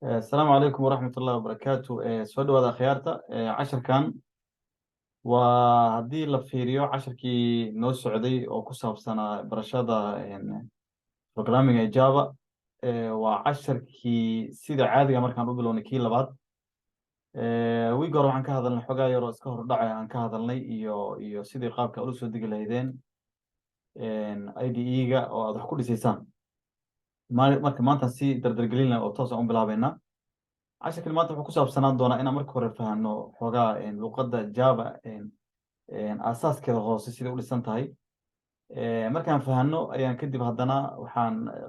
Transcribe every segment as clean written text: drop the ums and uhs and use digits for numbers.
السلام عليكم ورحمة الله وبركاته. سoo dhawaada akhyaarta. Casharkan waa haddii la fiiriyo casharkii noo socday oo ku saabsanaa barashada programming ee Java. Waa casharkii sida caadiga markaan u bilownay kii labaad. Wiigi hore waxaan ka hadalnay xogaa yar oo iska hor dhacay aan ka hadalnay iyo sidii qaabka ula soo degi lahaydeen IDE-ga oo aad wax ku dhisaysaan. Marka maanta si dardargelin leh oo toos aan u bilaabeynaa. casharkan maanta wuxuu ku saabsanaan doonaa inaan marka hore fahanno xoogaa luqadda Java asaaskeeda hoose sida u dhisan tahay. Markaan fahanno ayaan kadib haddana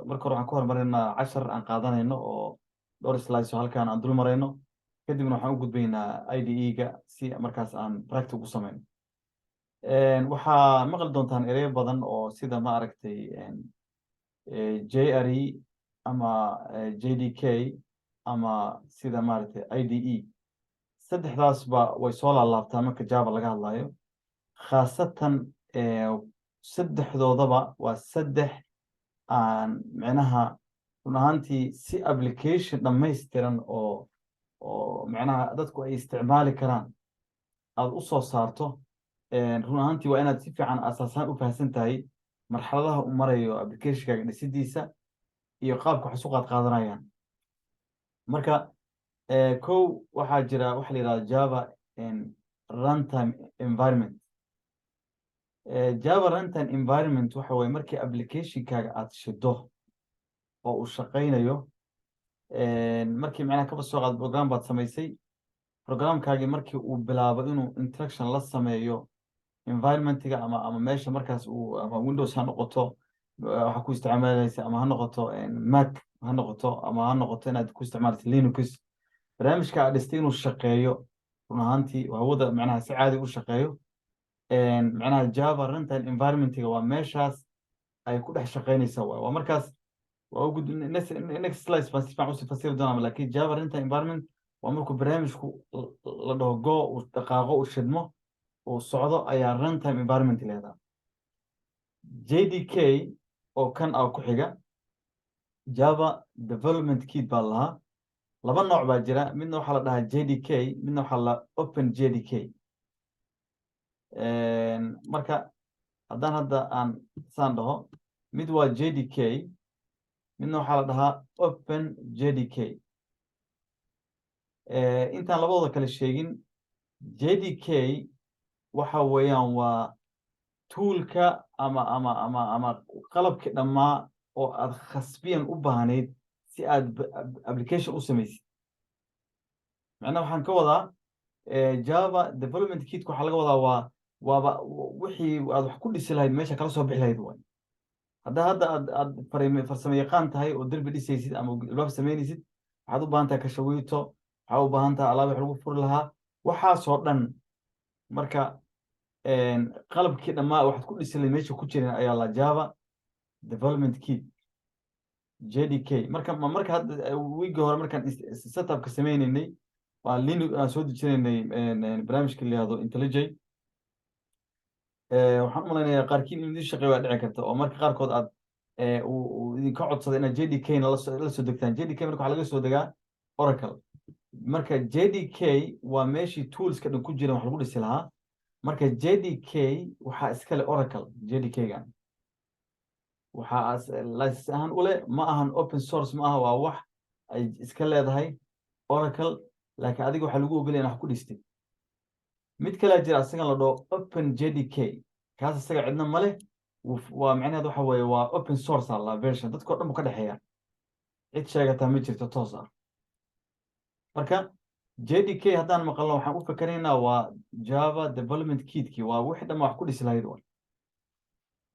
marka hore waxaan ku hormarinaynaa cashar aan qaadanayno oo dhowr slides oo halkaan aan dul marayno. kadibna waxaan u gudbaynaa IDE-ga si markaas aan practice u samayno. waxaa maqli doontaan ereyo badan oo sida ma aragtay JRE ama JDK ama sida maaragtay IDE. saddexdaasba way soo laalaabtaan marka Java laga hadlayo. khaasatan saddexdoodaba waa saddex aan micnaha run ahaantii si application dhammaystiran oo micnaha dadku ay isticmaali karaan aad u soo saarto. run ahaantii waa inaad si fiican asaasaan u fahamsan tahay marxaladaha u marayo applicationkaaga dhisidiisa iyo qaabka wax isu qaadanayaan. marka kow waxaa jira waxa la yidhahda Java runtime environment. Java runtime environment waxa weeye markii applicationkaaga aad shido oo uu shaqaynayo. markii macnaha kaba soo qaad program baad samaysay. programkaagii markii uu bilaabo inuu interaction la sameeyo environmentiga ama meesha markaas ama Windows ha noqoto waxa ku isticmaalaysa ama ha noqoto Mac ha noqoto ama ha noqoto inaad ku isticmaalaysa Linux. barnaamijka aad dhistay inuu shaqeeyo run ahaantii hawada macnaha si caadi u shaqeeyo. macnaha Java runtime environmentiga waa meeshaas ay ku dhex shaqeynaysa waa markaas waa ugu next slide baan si fiican u fasiri doonaa. laakiin Java runtime environment waa markuu barnaamijku la dhaho go uu dhaqaaqo uu shidmo uu socdo ayaa runtime environment leedahay. JDK oo kan ku xiga Java development kit baa lahaa. laba nooc baa jira, midna waxaa la dhahaa JDK, midna waxaa la open JDK. marka haddaan hadda aan saan dhaho mid waa JDK, midna waxaa la dhahaa open JDK. intaan labadooda kale sheegin, JDK waxa weeyaan waa toolka ama qalabkii dhammaa oo aad khasbiyan u baahnayd si aad application u samaysid. macnaha waxaan ka wadaa Java development kit waxaa laga wadaa waaba wixii aad wax ku dhisi lahayd meesha kala soo bixi lahayd waay. hadda aad farsamo yaqaan tahay oo derbi dhisaysid ama albaab samaynaysid, waxaad u baahan tahay kashawiito, waxaad u baahan tahay alaab wax lagu furi lahaa, waxaasoo dhan. marka qalabkii dhammaa waxaad ku dhisi lahayd meesha ku jiran ayaa la Java development kit JDK. marka hadda wiigi hore markaan setupka sameynaynay waa Linux aan soo dejinaynay barnaamijka la yiraahdo IntelliJ. waxaan u malaynayaa qaarkiin in idin shaqeeyo waa dhici karta oo marka qaarkood aad uu idinka codsaday inaad JDK-na la soo degtaan. JDK marka waxaa laga soo degaa Oracle. marka JDK waa meeshii toolska dhan ku jiran wax lagu dhisi lahaa. marka JDK waxaa iskale Oracle. JDK-gan waxaa license ahaan u leh, ma ahan open source, ma aha, waa wax ay iska leedahay Oracle, laakiin adiga waxaa lagu ogolaya inaad wax ku dhistid. mid kale jira asagan la dhaho open JDK. kaas isaga cidna ma leh, waa macnaheed waxa weeye waa open source la version dadka oo dhan buu ka dhexeeya, cid sheegata ma jirto toos ah. marka JDK haddaan maqalno waxaan u fakaraynaa waa Java development kitkii, waa wixii dhan wax ku dhisi lahayd waay.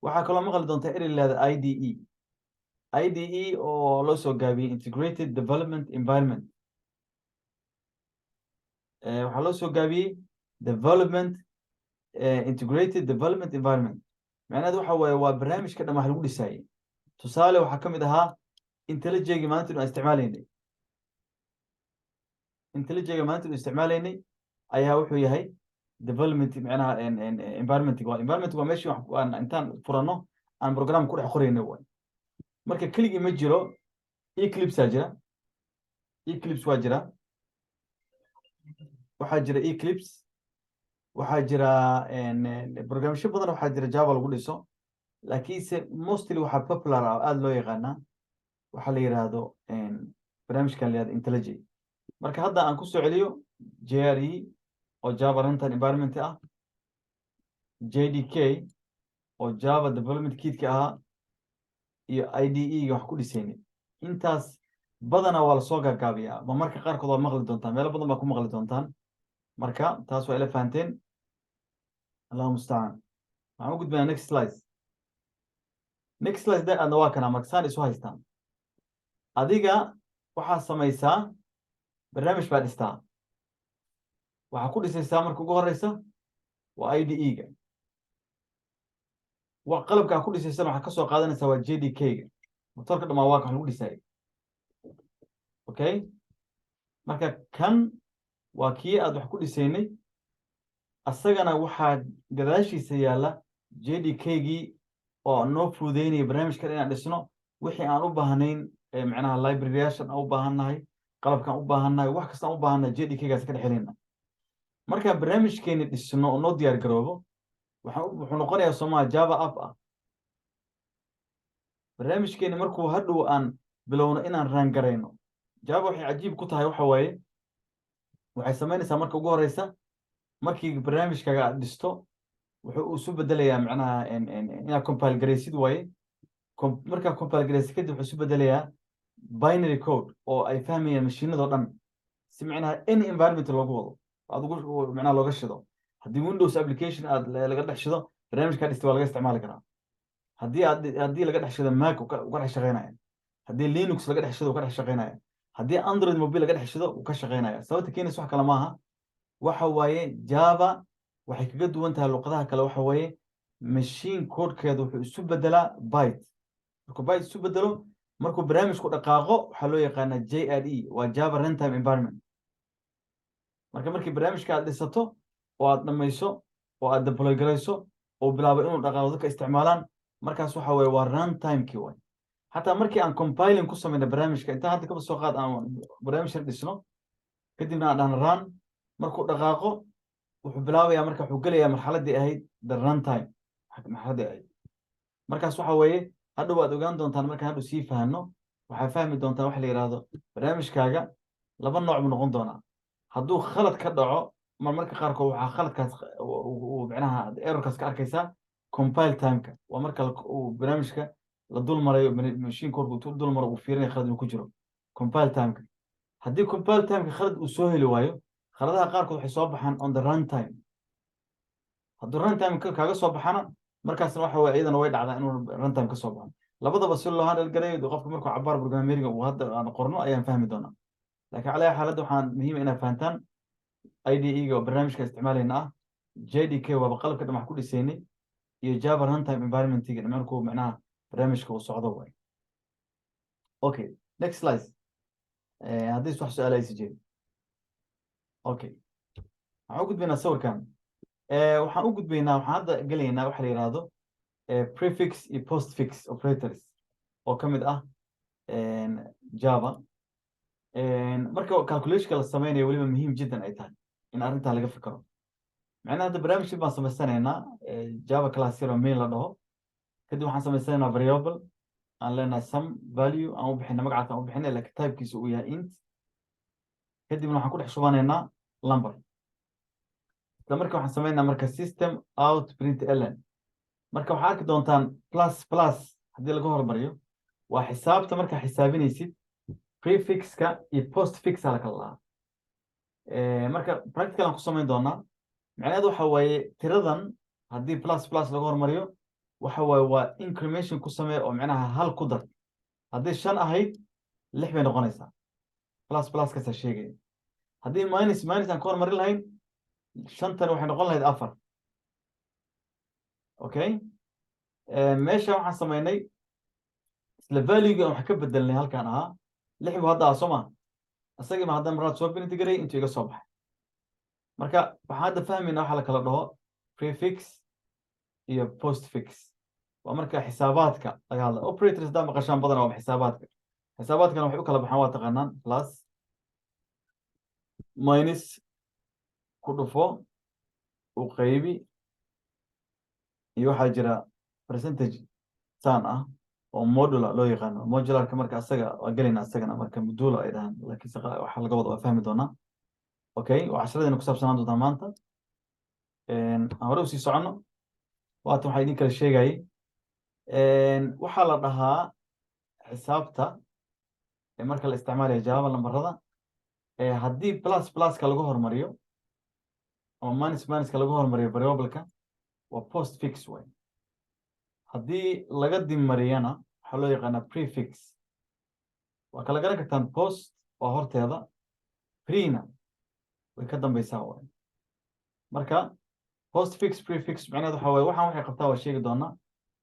waxaa kaloo maqli doontaa erey leeda IDE. IDE oo loo soo gaabiyey integrated development environment. waxaa loo soo gaabiyey development integrated development environment. macnaheedu waxa weeye waa barnaamijka dhan wax lagu dhisaayey. tusaale waxaa ka mid ahaa IntelliJ-ga maanta aan isticmaalaynay. IntelliJ-ga maanta aan isticmaalaynay ayaa wuxuu yahay development macnaha environment. waa meeshii wax intaan furano aan program ku dhex qorayno waay. marka keligii ma jiro, Eclipse jira, eclipse waa jira waxaa jira eclipse waxaa jira barnaamijyo badan waxaa jira java lagu dhiso laakiinse mostly waxaa popular ah aada loo yaqaanaa waxaa la yidhaahdo barnaamijkan la yihahdo IntelliJ marka hadda aan kusoo celiyo JRE oo Java Runtime Environment ah JDK oo Java Development Kit-ka ahaa iyo IDE-ga wax ku dhisaynay intaas badanaa waa lasoo gaagaabiyaa ma marka qaarkood waa maqli doontaan meelo badan baa ku maqli doontaan marka taas waa ila fahanteen allahu mustacaan waxaan u gudbaynaa next slide da aadna waa kanaa marksaan isu haystaan adiga waxaa samaysaa barnaamij baa dhistaa waxaa ku dhisaysaa marka ugu horeysa waa IDE-ga waa qalabka ku dhisaysana waxaa kasoo qaadanaysaa waa JDK-ga motorka dhamaa waa kan lagu dhisayay okay marka kan waa kii aad wax ku dhisaynay asagana waxaa gadaashiisa yaalla JDK-gii oo noo fududeynaya barnaamijkan inaan dhisno wixii aan u baahnayn macnaha library-yaashan aan u baahannahay qalabkaan u baahannahay wax kasta aan u baahannahay JDK-gaas ka dhex helayna markaan barnaamijkeeni dhisno oo noo diyaar garoobo wuxuu noqonayaa Soomaa Java app ah barnaamijkeeni markuu hadhow aan bilowno inaan raan garayno Java waxay cajiib ku tahay waxa waaye waxay samaynaysaa marka ugu horeysa markii barnaamijkaaga aad dhisto wuxuu isu bedelayaa macnaha inaad compile garaysid waaye markaa compile garaysid kadib wuxuu isu bedelayaa binary code oo ay fahmayaan mashiinadoo dhan si macnaha any environment loogu wado adigu macnaha looga shido haddii Windows application aad laga dhex shido barnaamijkaa dhistay waa laga isticmaali karaa haddii laga dhex shido Mac uga dhex shaqeynaya haddii Linux laga dhex shido uga dhex shaqeynaya haddii Android mobile laga dhex shido uu ka shaqeynaya sababta keenaysa wax kale maaha waxa waaye Java waxay kaga duwan tahay luqadaha kale waxa waaye machine code-keedu wuxuu isu bedelaa byte markuu byte isu bedelo markuu barnaamijku dhaqaaqo waxaa loo yaqaanaa JRE waa Java Runtime Environment markii barnaamijka aad dhisato oo aad dhamayso oo aad deploy garayso oo bilaabo inuu dhaqaaqo dadka isticmaalaan markaas waxa waaye waa runtime-kii waay xataa markii aan compiling ku samayno barnaamijka intaan hadda kaba soo qaad aan barnaamijkan dhisno kadibna aan dhahno run markuu dhaqaaqo wuxuu bilaabayaa marka wuxuu gelayaa marxaladii ahayd the runtime marxaladii ahayd markaas waxa weeye hadhow waad ogaan doontaan markaan hadhow sii fahanno waxaa fahmi doontaan waxa la yidhaahdo barnaamijkaaga laba nooc buu noqon doonaa hadduu khalad ka dhaco marmarka qaarkood waxaa khaladkaas macnaha errorkaas ka arkaysaa compile time-ka waa marka uu barnaamijka la dul marayo machine code dul maro uu fiirinaya khalad inuu ku jiro compile time-ka haddii compile time-ka khalad uu soo heli waayo khaladaha qaarkood waxay soo baxaan on the runtime hadduu runtime kaaga soo baxana markaasna waxa way iyadana way dhacdaa inuu runtime ka soo baxo labadaba si loo handle garayo qofka markuu cabaar programming uu hadda aan qorno ayaan fahmi doonaa laakiin calaa xaaladda waxaan muhiim inaad fahantaan IDE-ga oo barnaamijka isticmaalayna ah JDK waaba qalabka dhamac ku dhisaynay iyo Java Runtime Environment-ga markuu macnaha barnaamijka uu socdo way okay next slide haddii wax su'aal ay sii okay waxaan u gudbaynaa sawirkan waxaan u gudbaynaa waxaan hadda gelaynaa waxa la yiraahdo prefix iyo postfix operators oo ka mid ah Java marka calculation la sameynayo waliba muhiim jiddan ay tahay in arrinta laga fikiro macnaha hadda barnaamijkii baan samaysanaynaa Java class zero main la dhaho kadib waxaan samaysanaynaa variable aan leenahay some value aan u bixinay magacaas aan u bixinay laakiin type-kiisu uu yahay int kadibna waxaan ku dhex shubanaynaa number isla markaa waxaan sameynaa marka system out println marka waxaa arki doontaan plus haddii laga hormariyo waa xisaabta markaa xisaabinaysid prefix-ka iyo postfix-a la kala lahaa marka practical aan ku samayn doonaa macnaheedu waxa waaye tiradan haddii plus laga hormariyo waxa waaye waa incremation ku samee oo macnaha hal ku dar haddii 5 ahayd 6 bay noqonaysaa plus kasa sheegaya haddii minus aan ka hormarin lahayn 5 waxay noqon lahayd 4 okay meesha waxaan sameynay isla value-ga wax ka bedelnay halkaan ahaa 6 buu hadda soo ma asagii ma hadda marad soo integrate intuu iga soo baxay marka waxaan hadda fahmayna waxa la kala dhaho prefix iyo postfix waa marka xisaabaadka laga hadla operators da maqashaan badan oo xisaabaadkana waxay u kala baxaan waa taqaanaan plus minus ku dhufo u qaybi iyo waxaa jira percentage tan ah oo modular loo yaqaano modularka marka asaga waa gelayna asagana marka modular ay dhahaan laakiin waxa laga wada waa fahmi doonaa okay waa casharadeenna ku saabsanaan doontaa maanta aan hore usii soconno waata waxaa idin kala sheegayay waxaa la dhahaa xisaabta marka la isticmaalayo jawaaba lambarada haddii plus pluska lagu hormariyo ama minus minuska lagu hormariyo variableka waa post fix way haddii laga dimariyana waxaa loo yaqaanaa prefix waa kala garan kartaan post waa horteeda prena way ka dambeysaa way marka post fix prefix macnaheedu waxaa waaye waxaan waxay qabtaa waa sheegi doonaa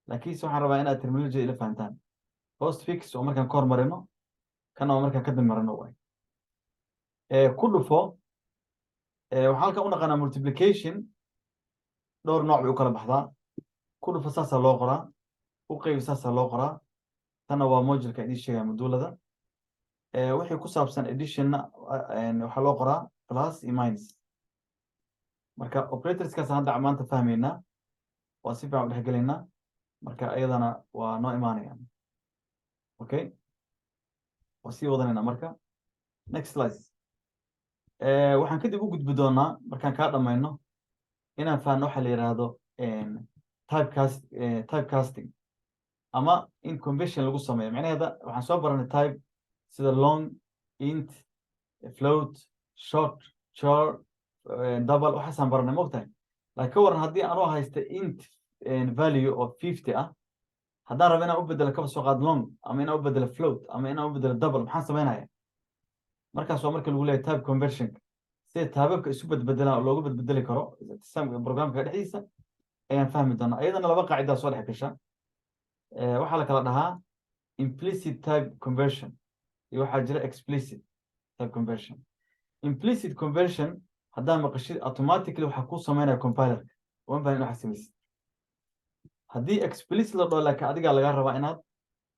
laakiinse waxaan rabaa inaad terminology ila fahantaan post fix oo markaan ka hormarino kana waa markaan ka dimarino way ku dhufo waxaan halkan u naqaanaa multiplication dhowr nooc bay u kala baxdaa ku dhufo saasaa loo qoraa u qaybi saasaa loo qoraa tanna waa modulka idiin sheegaya modulada wixii ku saabsan additionna waxaa loo qoraa plus iyo minus marka operatorskaas hadda maanta fahmaynaa waa si fiican u dhexgelaynaa marka iyadana waa noo imaanayaan okay waa sii wadanaynaa marka next slide waxaan kadib u gudbi doonaa markaan kaa dhamayno inaan fahanno waxa la yidhaahdo typecasting ama in conversion lagu sameeyo macnaheeda waxaan soo baranay type sida long int float short char double waxaasaan baranay mogtahay laakiin ka waran haddii anuu haysta int value of 50 ah haddaan rabo inaan u bedelo kaba soo qaad long ama inaan u bedelo float ama inaan u bedelo double maxaan sameynaya markaas waa marka lagu leeyahay type conversion sida taababka isu bedbedelaan oo loogu bedbedeli karo programka dhexdiisa ayaan fahmi doonaa ayadana laba qaacidaa soo dhex gasha waxaa la kala dhahaa implicit type conversion iyo waxaa jira explicit type conversion implicit conversion haddaan maqashid automatically waxaa kuu sameynaya compilerka waan baan inaad samaysid haddii explicit la dhaho laakiin adigaa lagaa rabaa inaad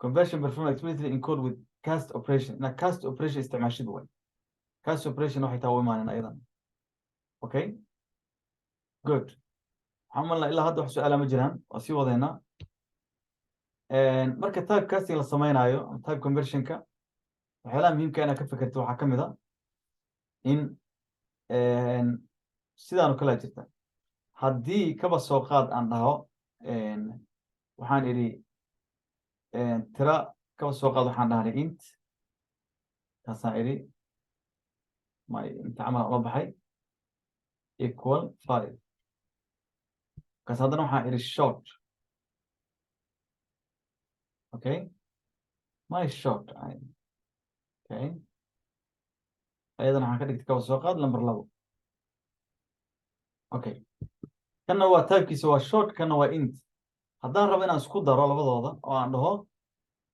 conversion perform explicitly encode with cast operation inaad cast operation isticmaashid way cast operation waxay taa u imaanin ayadan okay good waxaan malnaa ilaa hadda wax su-aala ma jiraan waa sii wadeynaa marka type casting la samaynayo ama type conversionka waxyaalaha muhiimka inaad ka fikirto waxaa ka mid a in sidaanu kala jirta haddii kaba soo qaad aan dhaho waxaan idhi tira kaba soo qaad waxaan dhahnay int kaasaan idhi inta camal ula baxay equal 5 kaas haddana waxaan idhi short okay my short okay ayadana waxaan ka dhigtay kaba soo qaad lambar 2 okay kana waa typekiisa waa short kana waa int haddaan rabo inaan isku daro labadooda oo aan dhaho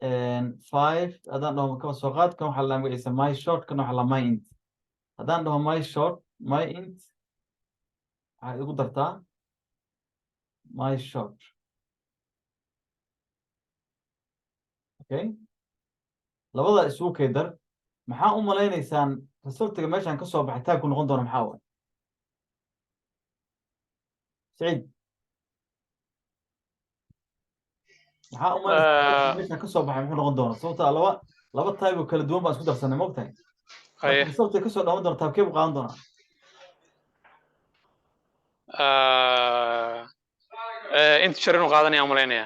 5 haddaan dhaho kaba soo qaad kan waxaa la magaciisa my short kana waxaa la my int haddaan dhaho my short my int waxaad igu dartaa my short okay labada isugu keydar maxaa u malaynaysaan resultiga meeshaan ka soo baxay taagku noqon doona maxaa waay سعيد maxaa u malaynaysaan meeshaan ka soo baxay muxuu noqon doona sababta laba type oo kala duwan baan isku darsanay ma ogtahay resultiga ka soo dhawan doona taabkee buu qaadan doonaa integer inuu qaadanaya umalaynaya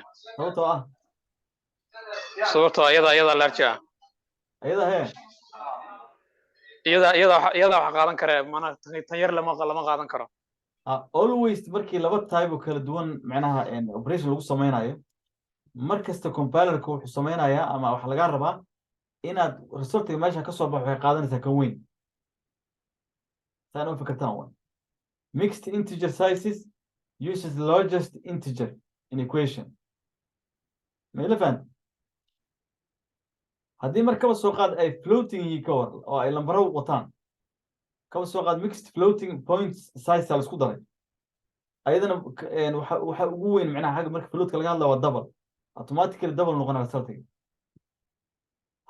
sababtoo iyada large ah ayada hee iyada wax qaadan kare mana tan yar lama qaadan karo always markii laba type oo kala duwan macnaha operation lagu sameynayo markasta compilerka wuxuu sameynayaa ama wax laga rabaa inaad resultiga meesha ka soo baxo waxay qaadanaysaa kan weyn saan u fikirtaan waa mixed integer sizes uses the largest integer in equation ma ila fahan haddii mar kaba soo qaad ay floating yi ka war oo ay lambaro wataan kaba soo qaad mixed floating points size la isku daray ayadana waxa ugu weyn macnaha xagga marka floatka laga hadlayo waa double automatically double noqonaya resultiga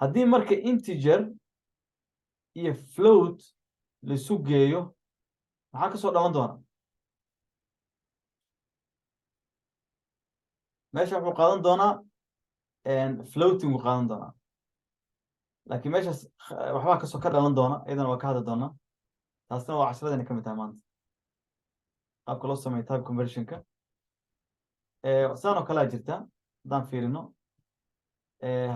haddii marka integer iyo float laisu geeyo maxaa ka soo dhalan doona meesha wuxuu qaadan doonaa floating uu qaadan doonaa laakiin meeshaas waxbaa kasoo ka dhalan doona iyadana waa ka hadli doonaa taasna waa casharadayna ka mid tahay maanta qaabka loo sameeyo type conversionka saan oo kalea jirta haddaan fiirino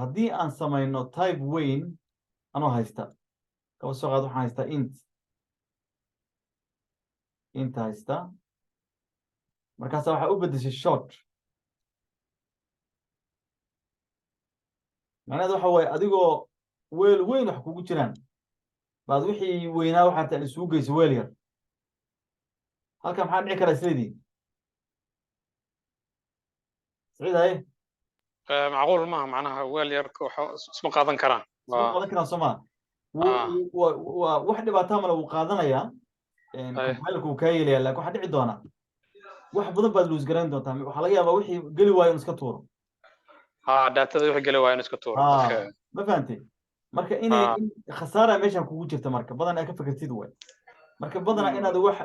haddii aan samayno type weyn anoo haysta kaba soo qaad waxaan haystaa int haystaa markaasa waxaa u bedeshay short macnaheed waxa waaye adigoo weel weyn wax kugu jiraan baad wixii weynaa waxaa taa isugu geyso weel yar halkan maxaa dhici karaa isleedii سعيد هاي معقول ما معناها ويل يرك اسمه قادن كران قادن كران سوما واحد باتام لو قادنيا كمالكو كايليا لكن waxa dhici doona wax badan baad luus garan doontaa waxa laga yaabaa wixii gali waayo in iska tuuro daatada wixii gali waayo in iska tuuro ma fahantay marka inay khasaara meeshan kugu jirta marka badan ay ka fikirtid way marka badan inaad wax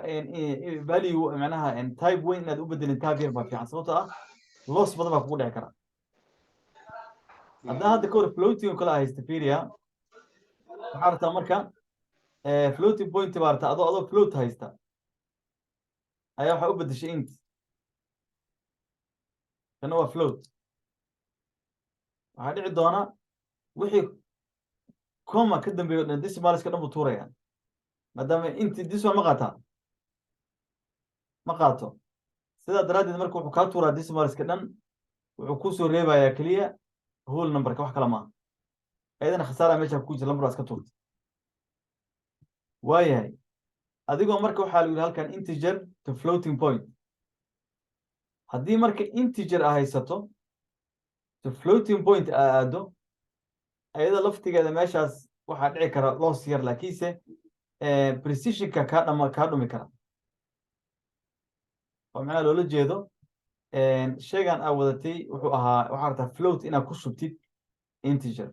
value macnaha type weyn inaad u bedelin type yar baa fiican sababtoo ah loss badan baa kugu dhici kara haddana hadda kahor floating kala haysta fiiriya waxaa rabtaa marka floating point baa rabtaa adoo float haysta ayaa waxaa u bedeshay int kana waa float waxaa dhici doona wixii coma ka dambeeyo dhan decimaliska dhan buu tuuraya maadaama int decimal ma qaataa ma qaato sidaa daraaddeed marka wuxuu kaa tuuraa decimaliska dhan wuxuu kusoo reebayaa keliya whole numberka wax kala maaha ayadana khasaara meesha ku jira lambar baa iska tuurta waayahay adigoo marka waxaa la yidhi halkan integer to floating point haddii marka integer a haysato to floating point aa aado ayada laftigeeda meeshaas waxaa dhici kara loss yar laakiinse precisionka kaa dhumi kara oo macnaha loola jeedo shaygan aa wadatay wuxuu ahaa waxaa rabtaa float inaad ku shubtid integer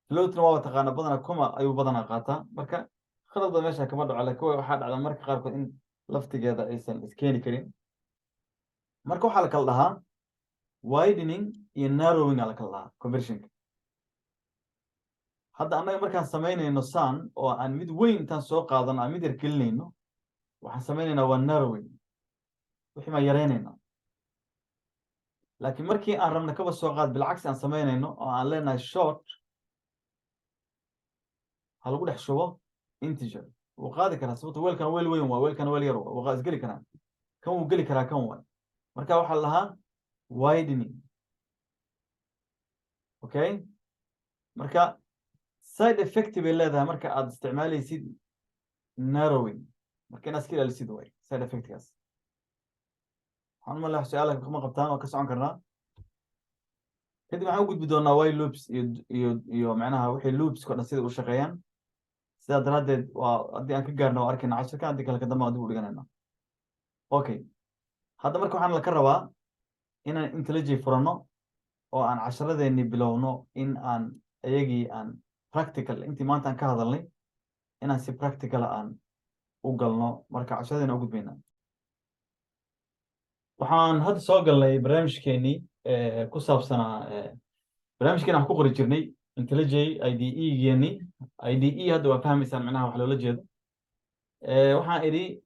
floatna waa taqaana badana coma ayuu badanaa qaataa marka khalad ba meesha kama dhaco laakiin waxaa dhacda marka qaarkood in laftigeeda aysan iskeeni karin marka waxaa la kala dhahaa widening iyo narrowing aa la kala dhahaa conversionka hadda annaga markaan samaynayno san oo aan mid weyn intaan soo qaadano aan mid yar gelinayno waxaan samaynaynaa waa narrowing wixii maan yaraynaynaa laakiin markii aan rabna kaba soo qaad bilcagsi aan samaynayno oo aan leenahay short ha lagu dhex shubo integer wuu qaadi karaa sababto weelkan weel weyn waa weelkan weel yar waa isgeli karaa kan wuu geli karaa kan waay marka waxaa la lahaa widening okay marka side effect bay leedahay marka aad isticmaalaysid narrowing marka inaad iska ilaalisid waay side effectkaas waxaan u malaha su-aalaha kama qabtaan waa ka socon karnaa kadib waxaan u gudbi doonaa while loops iyo macnaha wixii loopsko dhan sida u shaqeeyaan sidaa daraaddeed waa haddii aan ka gaarno waa arkayna cashirka haddii kale kadamba aan dib u dhiganayna okay hadda marka waxaan laka rabaa inaan IntelliJ furanno oo aan casharadeenni bilowno in aan iyagii aan practical intii maanta aan ka hadalnay inaan si practical aan u galno marka casharadeenna u gudbayna waxaan hadda soo galnay barnaamijkeenii ku saabsanaa barnaamijkeena wax ku qori jirnay IntelliJ IDE-geeni IDE hadda waa fahmaysaan macnaha wax loola jeedo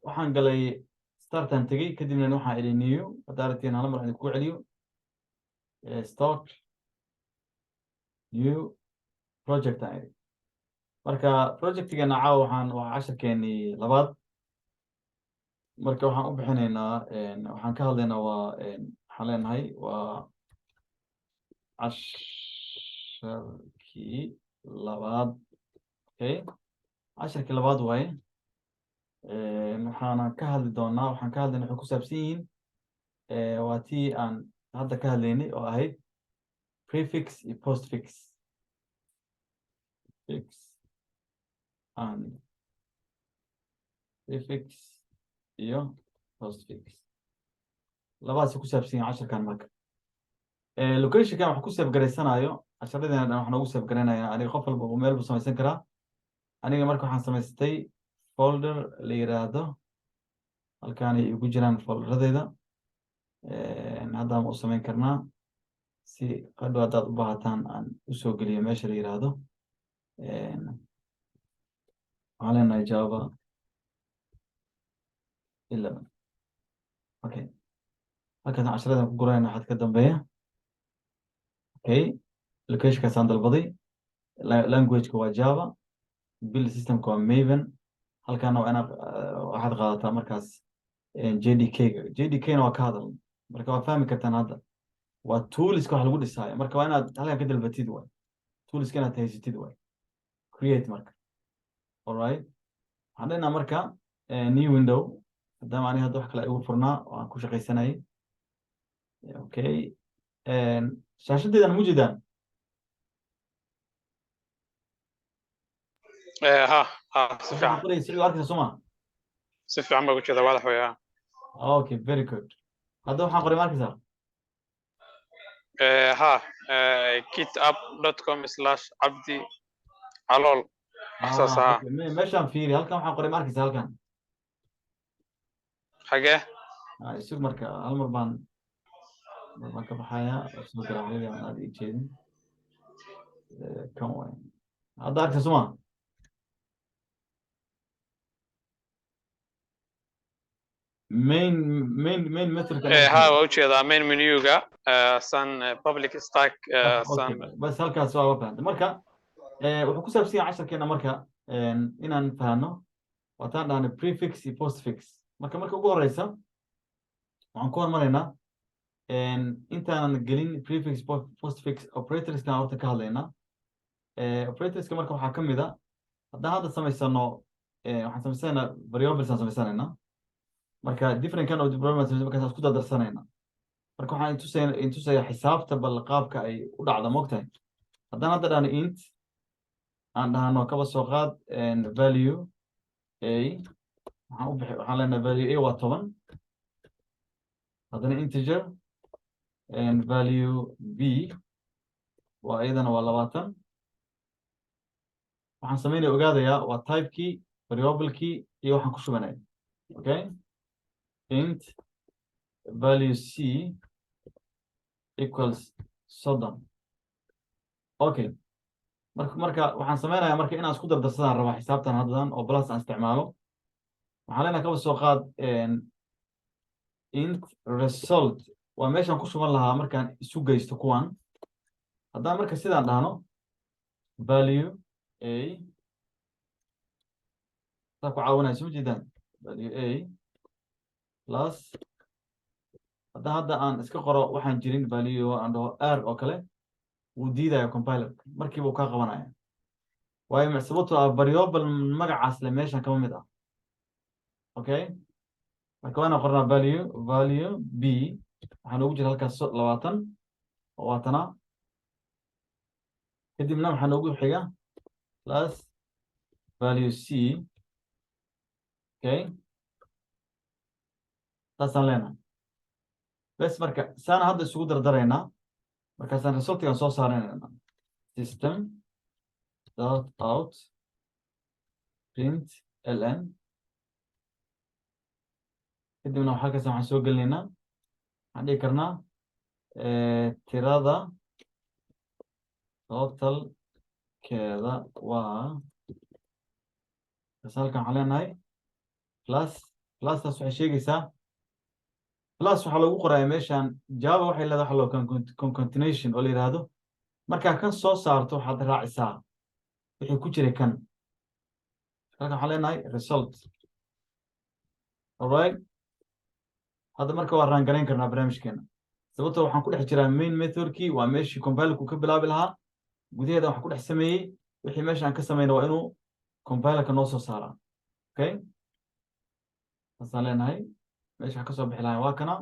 waxaan galay startan tegey kadibna waxaan idhi new haddaa aragtiin hala mar aan ku celiyo start new project aan idhi marka projectgeena caawa waa casharkeenii labaad marka waxaan u bixinaynaa waxaan ka hadlaynaa waxaan leenahay waa casharkii labaad okay casharkii labaad waaye waxaan ka hadlayna waxay ku saabsan yihiin waa tii aan hadda ka hadlaynay oo ahayd prefix iyo postfix and prefix iyo postfix labadaas ku saabsan yihiin casharkan marka locationkan wax ku save garaysanayo casharadeenna dhan wax noogu save garaynaya aniga qof walba uu meel buu samaysan karaa aniga marka waxaan samaystay folder la yiraahdo halkaan ay ugu jiraan folderadayda haddaan u samayn karnaa si hadhow haddaad u baahataan aan usoo geliyo meesha la yiraahdo waxaan leenahay java 11 okay halkaas casharadan ku gurayna waxaad ka dambeeya okay locationkaasaan dalbaday languageka waa java build systemka waa maven halkaana waa inaad waxaad qaadataa markaas jdk-ga jdk-na waa ka hadal marka waa fahmi kartaan hadda waa tooliska wax lagu dhisaayo marka waa inaad halkan ka dalbatid waay tooliska inaad haysatid waay create marka alright waxaan dhenaa marka new window maadaama ani hadda wax kale igu furnaa oo aan ku shaqaysanayay okay shaashadeedan ma ujeedaan si fiican qoraysa arkaysa soo ma si fiican baa ku jeeda wadax weeyaa okay very good hadda waxaan qoray ma arkaysaa github.com/abdi calool saas ah meeshaan fiiri halkan waxaan qoray ma arkaysaa halkan xagee isug marka hal mar baan ka baxayaa soo garaacay aan aad ii jeedin kan waay hadda arkaysa soo ma main method waa ujeedaa main menuga san public stack san bas halkaas waa fahantay marka wuxuu ku saabsan yahay casharkeena marka inaan fahno waataan dhahnay prefix iyo postfix marka ugu horeysa waxaan ku hormaraynaa intaanan gelin prefix postfix operatorska horta ka hadlaynaa operatorska marka waxaa ka mid a haddaan hadda samaysano waxaan samaysanaynaa variables aan samaysanaynaa marka different kind of development markaas isku dardarsanayna marka waxaan intusaya xisaabta bal qaabka ay u dhacdo moogtahay haddaan hadda dhahno int aan dhahno kaba soo qaad value a waxaan leenahay value a waa 10 haddana integer value b waa iyadana waa 20 waxaan sameynaya ogaadayaa waa typekii variablekii iyo waxaan ku shubanaya okay int value c equals 30 okay marka waxaan sameynayaa marka inaan isku dardarsadaan rabaa xisaabtan haddan oo plus aan isticmaalo waxaan leenahay kaba soo qaad int result waa meeshaan ku shuban lahaa markaan isu geysto kuwan haddaan marka sidaan dhahno value a saa ku caawinaya soo jeedaan value a plus haddaan hadda aan iska qoro waxaan jirin value aan dhaho r oo kale wuu diidaya compiler markiiba uu kaa qabanaya waayo sababtoo ah variable magacaas le meeshan kama mid ah okay marka waana qornaa value b waxaa noogu jira halkaas 20 oo waatana kadibna waxaa noogu xiga plus value c okay taasaan leenahay bes marka saana hadda isugu dardaraynaa markaasaan resultigan soo saarayna system dot out print ln kadibna halkaas waxaan soo gelinaynaa waxaan dhihi karnaa tirada totalkeeda waa bas halkan waxaan leenahay plustaas waxay sheegaysaa plus waxaa lagu qoraya meeshan java waxay leedahay waxa loo concatenation oo la yiraahdo markaa kan soo saarto waxaad raacisaa wixii ku jiray kan halkan waxaan leenahay result alright hadda marka waa raangarayn karnaa barnaamijkeena sababtoo waxaan ku dhex jiraa main methodkii waa meeshii compilerku ka bilaabi lahaa gudaheeda waxaan ku dhex sameeyey wixii meesha aan ka sameyna waa inuu compilerka noo soo saaraa okay taasaan leenahay meesha wax ka soo bixi lahay waa kana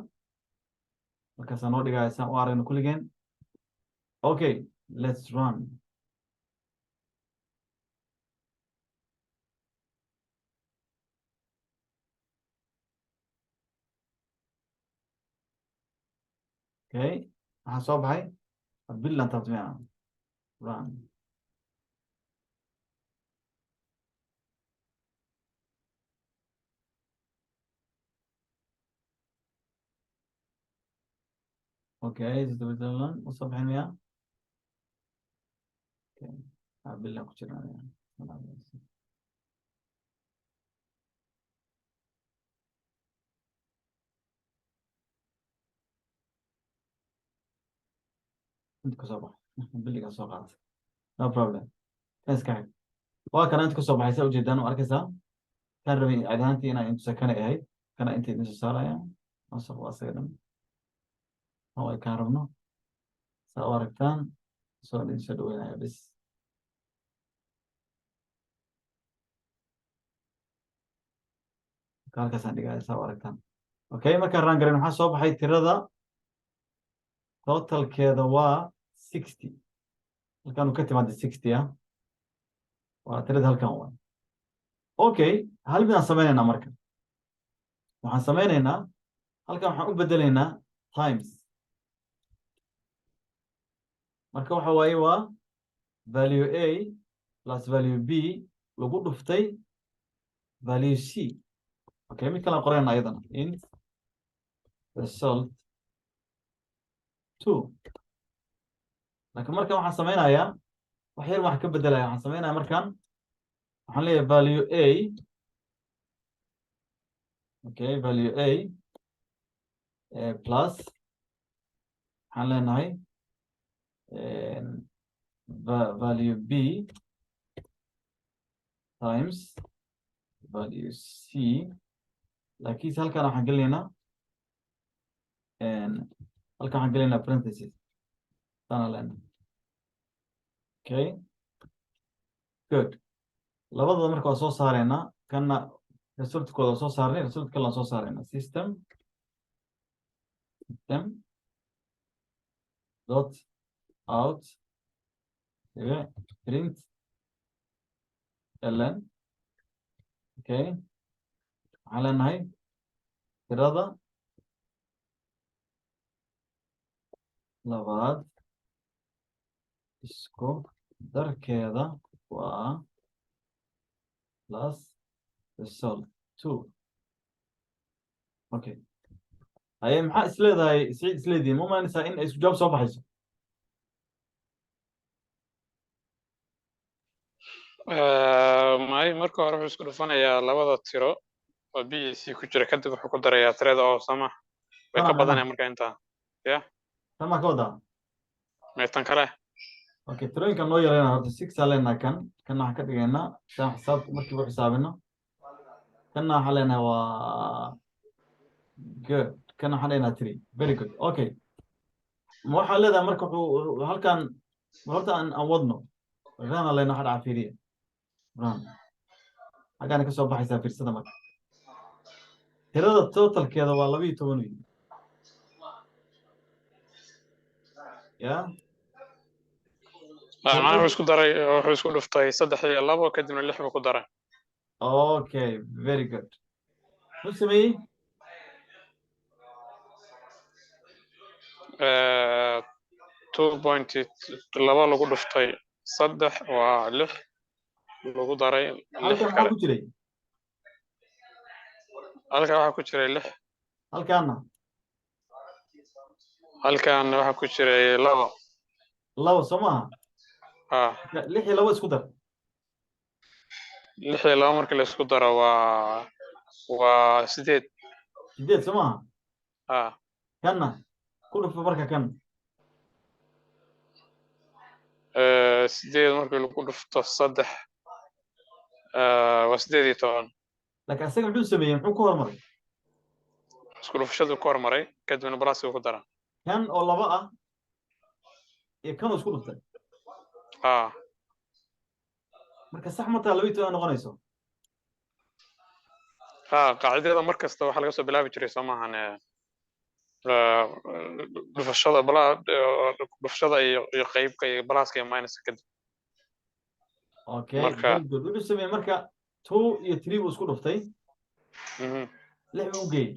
markaasaan noo dhigaya saan u aragno kulligeen okay let's run okay waxaa soo baxay bilan tarjumaya run اوكي زدنا وصبح 100. اوكي بالله كتير يعني. انت كصبح بالله كصبح no problem بس كان وكان انت كصبح يسوي جدا واركزها كان ربي عدانتي انا انت سكنه هي كان انت نص ساعه يعني نص واسيرا هو كان ربنا سأوركتان سؤال إن شاء الله بس كان كسان دقائق سأوركتان أوكي ما كان رانجرين محاسوب حي ترى توتال كذا 60 كانوا كتب هذا 60 ها وترد هالكون أوكي هل بدنا سمينا مركب وحنسمينا هالكون حنبدلنا تايمز مركب حواي و value A plus value B لو ضفتي value C أوكي مثل كلام قرينا أيضا in result 2 لكن مركب حنسمينا يا وحير واحد كبدلها حنسمينا مركب حنليه value A اوكي value A plus حنلنا هاي value B times value C لكن هل كان حنقول لنا هل كان حنقول لنا parentheses أنا لنا اوكي good لبضل مركب صوص صارنا كنا رسولت كود صوص صارني رسولت كلا صوص صارنا system dot out print ln اوكي على هاي tirada labaad isku darkeeda waa plus result 2 okay هي maxaa isleedahay siciid isleediin ma maanaysaa in ay isku jawaab soo baxayso may marka hore wuxuu isku dhufanayaa labada tiro oo b iyo c ku jira kadib wuxuu ku darayaa tirada oo sama way ka badanaya marka intaa ya tama ka wadaa meetan kale okay tirooyinkan noo yarayna horta 6 aa leenahay kan waxaan ka dhigaynaa saan xisaabta markii u xisaabino kanna waxaan leenahay waa good kanna waxaan leenahay 3 very good okay ma waxaa leedahay marka wuxuu halkan horta aan wadno rana leenahay waxa dhaca fiiriya ran xaggaana ka soo baxaysaa fiirsada marka tirada totalkeeda waa 12 wiil ya macnaha wuxuu isku dhuftay 3 iyo 2 kadibna 6 buu ku daray okay very good muxuu sameeyey 2.2 lagu dhuftay 3 waa 6 lagu daray 6 kale ku jiray halka waxa ku jiray 6 halkaana waxa ku jiray 2 soo maaha 6 iyo 2 isku dar 6 iyo 2 marka la isku daro waa 8 soo maaha kana ku dhufo marka kan 8 marka lagu dhufto 3 waa 18 laakiin asaga muxuu sameeyey muxuu ku hormaray isku dhufashadu ku hormaray kadibna balaas uu ku daray kan oo 2 ah iyo kan isku dhuftay marka sax ma taa 12 noqonayso qaacidada markasta waxa laga soo bilaabi jiray samahan dhufashada iyo qaybka iyo balaaska iyo minuska kadib okay wuxuu sameeyey marka 2 iyo 3 buu isku dhuftay 6 buu geeyey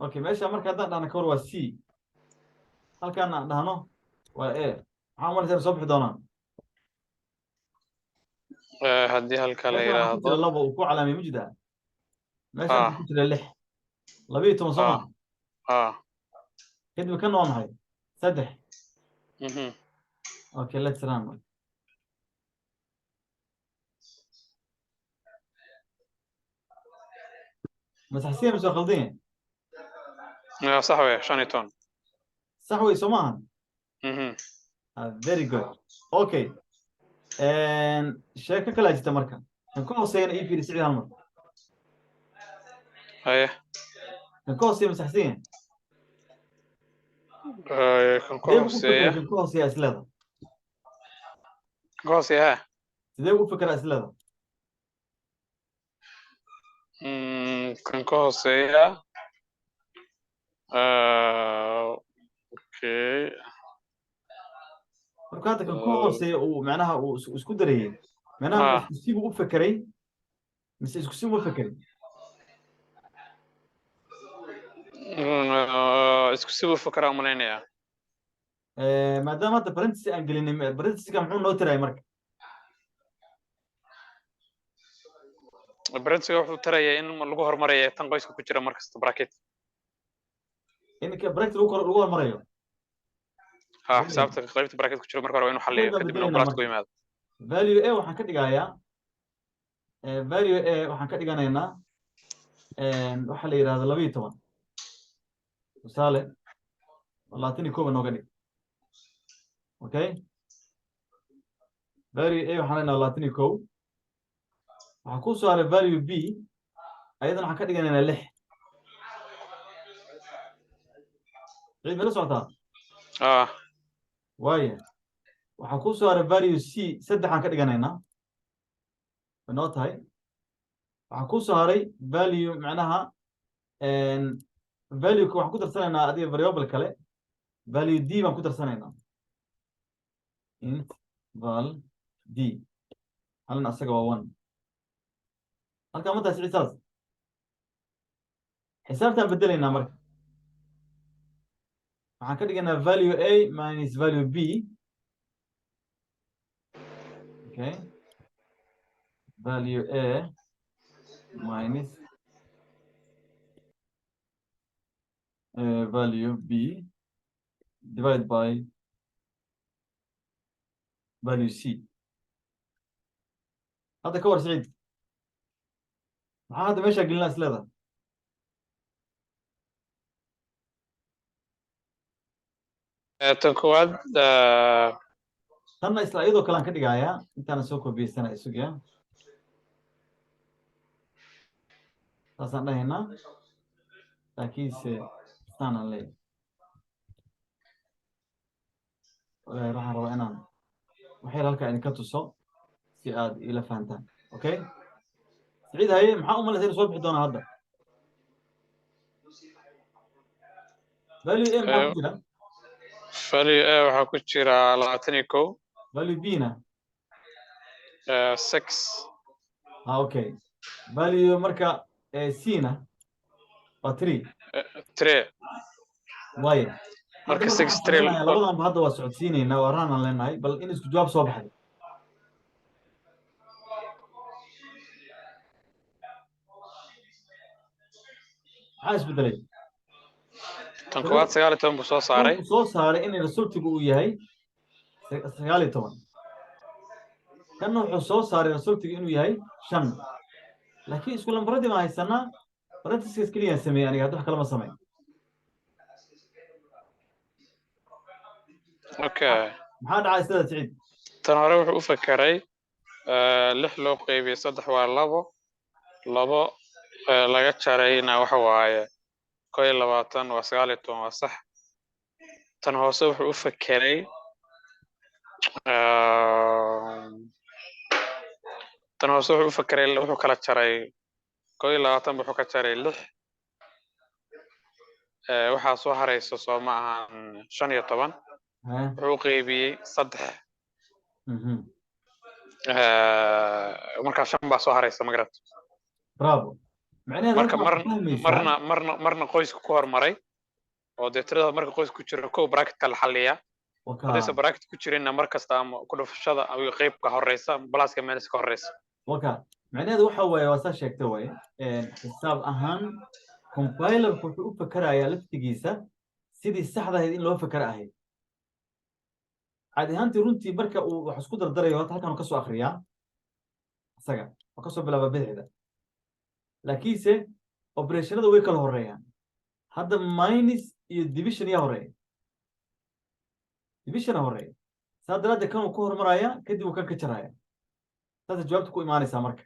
okay meesha marka haddaan dhahno kor waa c halkaan aan dhahno waa a maxaa umalaysaa soo bixi doonaan haddii halka la yiraahdo laba uu ku calaamay mujda meesha ku jira 6 12 soo كده كان نوع هاي سدح. Mhm. اوكي let's run. مسحسين مش غلطين. صح ويا شانيتون. صح ويسمعها. Mhm. very good. اوكي شركة كلا جت مركان كان كوسين اي في سعيد هالمر هاي كان كوسين مسحسين كان ليه بقول فكرة كوسية كان كوسين أسلحة كوسية ليه بقول فكرة أسلحة كان كوسية اوكي مركان كان كوسين ومعناها وسكو دري معناها اه اسكو بقول فكري بس اسكو بقول فكري isku si uu fakara umalaynaya ما دام هذا برنتس انجليني برنتس كان محو نوتراي مركان brentga wuxuu taraya in lagu hormaraya tan qoyska ku jira markasta bracket إنك برنت لو مريو ha xisaabta qaybta bracket ku jira marka hore waa inuu xalliyo هذا kadibna uu بدلنا bracket ku مركان yimaado value A waxaan ka dhigayaa value A waxaan ka dhiganaynaa waxa la yiraahdo 12 tusaale 21 nooga dhig okay value A waxaan leenahay 21 waxaan ku soo haray value B ayadana waxaan ka dhiganaynaa 6 cid mala socotaa ah waaya waxaan ku soo haray value C 3 aan ka dhiganaynaa noo tahay waxaan ku soo haray value macnaha value waxaan ku darsanaynaa adiga variable kale value D baan ku darsanaynaa int val D halna asaga waa 1 halka ma tahay xisaab xisaabtaan bedelaynaa marka waxaan ka dhiganaa value A minus value B okay value A minus value B divided by value C هذا كور سعيد هذا ماشي قلنا سلذا tan koowaad تنا إسلا إيدو كلام كده جايا أنت أنا سوكو بيستنا إسوقيا تصنع هنا تأكيد استنى لي ولا راح نروح أنا وحيل هلك يعني كتوسو سياد إلى فانتا أوكي سعيد هاي محاوم ولا زي صوب حدونا هذا value A maxaa ku jira value A waxaa ku jira 21 value B na 6 okay value marka C na waa 3 3 waaye marka hadda 6 3 labadanba hadda waa socodsiinaynaa waa raanaan leenahay bal in isku jawaab soo baxday maxaa isbedelay tan koowaad 19 buu soo saaray wuxuu soo saaray in resultigu uu yahay 19 kanna wuxuu soo saaray resultigu inuu yahay 5 laakiin isku lambaradii baan haysanaa parentheses keliyaan sameeyey aniga hadda wax kalama samayn okay maxaa dhacay sida Saciid tan hore wuxuu u fakeray 6 loo qaybiyay 3 waa 2 laga jarayna waxa waaye 21 waa 19 waa sax tan hoose wuxuu u fakeray tan hoose wuxuu u fakeray wuxuu kala jaray 21 wuxuu ka jaray 6 waxaa soo haraysa soo ma ahan 15 wuxuu u qaybiyey 3 markaa 5 baa soo haraysa ma garad bravo marka marna qoysku ku hormaray oo dee tirada marka qoysku ku jiro kow bracketka la xalliya haddaysa bracket ku jirinna mar kasta ama ku dhufashada iyo qaybka horeysa blaska meelska horeysa waka macnaheedu waxa waaye waa saa sheegtay waaye xisaab ahaan compiler wuxuu u fakarayaa laftigiisa sidii saxda ahayd in loo fakara ahayd caadi ahaantii runtii marka uu wax isku dardarayo horta halkan uu ka soo akhriyaa isaga oo ka soo bilaaba bidixda laakiinse operationada way kala horeeyaan hadda minus iyo division yaa horeeya divisiona horeeya saa daraaddeed kan uu ku hormaraya kadib uu kan ka jaraya saasa jawaabta ku imaanaysaa marka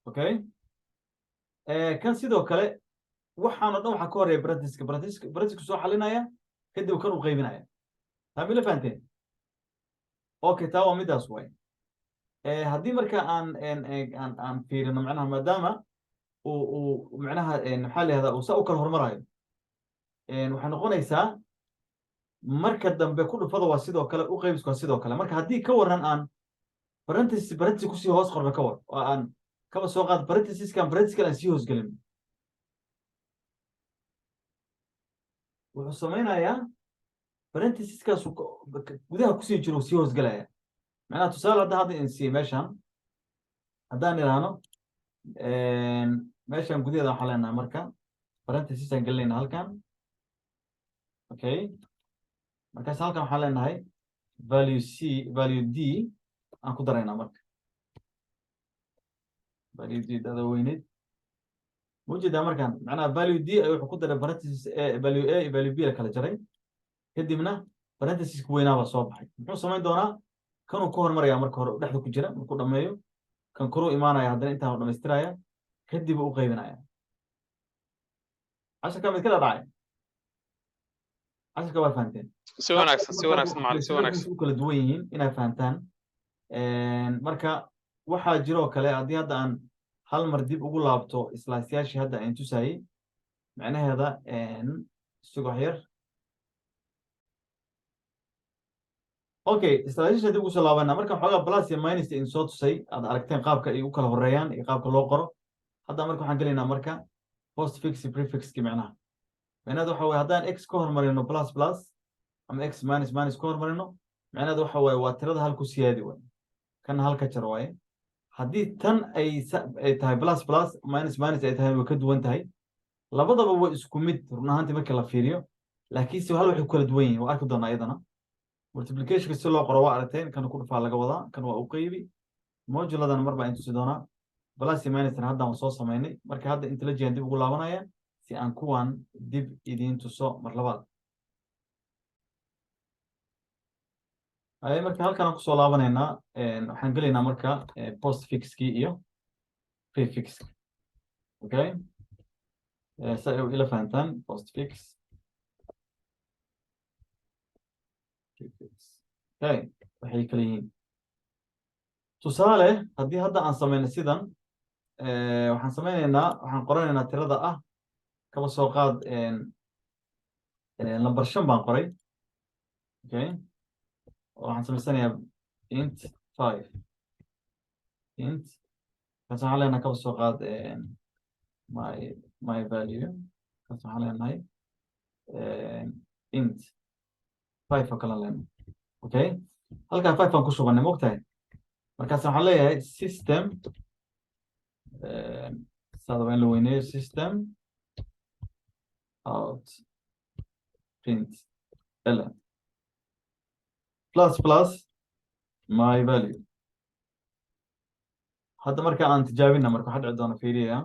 okay kan sidoo kale waxaan oo dhan waxaa ka horeeya bratiska soo xalinaya kadib kan uu qaybinaya taa mila fahanteen okay taa waa midaas way haddii marka aan fiirino macnaha maadaama uu macnaha maxaa la yihahdaa uu saa u kala hormarayo waxay noqonaysaa marka dambe ku dhufada waa sidoo kale u qaybisku waa sidoo kale marka haddii ka waran aan parenthesis kusii hoos qorno ka war oo aan kaba soo qaad parenthesiskan aan sii hoosgelin wuxuu samaynayaa parenthesiskaas gudaha kusii jiro sii hoosgelaya macnaha tusaale hadda in siiye meeshan haddaan idhaahno meeshan gudaheeda waxaan leenahay marka parenthesisaan gelinayna halkan okay markaas halkan waxaan leenahay value d aan ku daraynaa marka value d dada weyneyd mujeedaa markan macnaha value d ay wuxuu ku daray parenthesis value a iyo value b la kala jaray kadibna parenthesiska weynaaba soo baxay muxuu samayn doonaa kanuu ku hormaraya marka hore dhexda ku jira markuu dhammeeyo kan koruu imaanaya haddana intaan u dhamaystiraya kadib u qaybinaya casharka mid kala dhacay casharka waa fahanteen si wanaagsan macallin si wanaagsan u kala duwan yihiin inay fahantaan marka waxaa jiroo kale haddii hadda aan hal mar dib ugu laabto islaasyaashii hadda aan tusayey macnaheeda isagoo yar okay islaasyaasha dib ugu soo laabana marka xoogaa plus iyo minus in soo tusay aad aragteen qaabka ay u kala horeeyaan iyo qaabka loo qoro hadda marka waxaan gelaynaa marka postfix prefixki macnaha macnaheedu waxa waye haddaan x ka hormarino plus plus ama x minus ka hormarino macnaheedu waxa waye waa tirada hal ku siyaadi waay kana hal ka jar waaye haddii tan ay tahay plus minus ay tahay way ka duwan tahay labadaba way isku mid run ahaantii marka la fiiriyo laakiinse hal waxay ku kala duwan yihiin waa arki doonaa iyadana multiplicationka si loo qoro waa aragteen kana ku dhufaa laga wadaa kan waa u qaybi moduladan mar baa intusi doonaa plus iyo minusna haddaan soo samaynay marka hadda intelligent dib ugu laabanaya si aan kuwan dib idiin tuso mar labaad marka halkaan kusoo laabanaynaa waxaan gelaynaa marka postfixkii iyo prefixki okay si ay ila fahantaan postfix okay waxay kala yihiin tusaale haddii hadda aan samayno sidan waxaan qoranaynaa tirada ah kaba soo qaad lambar 5 baan qoray okay waxaan samaysanayaa int 5 int kaas waxaan leenahay kaba soo qaad my value kaas waxaan leenahay int 5 oo kale leenahay okay halkaa 5 baan ku shubanay mogtahay markaas waxaan leeyahay system saada waa in la weyneeyo system out print ln plus my value hadda marka aan tijaabina marka waxaa dhici doona fiiriya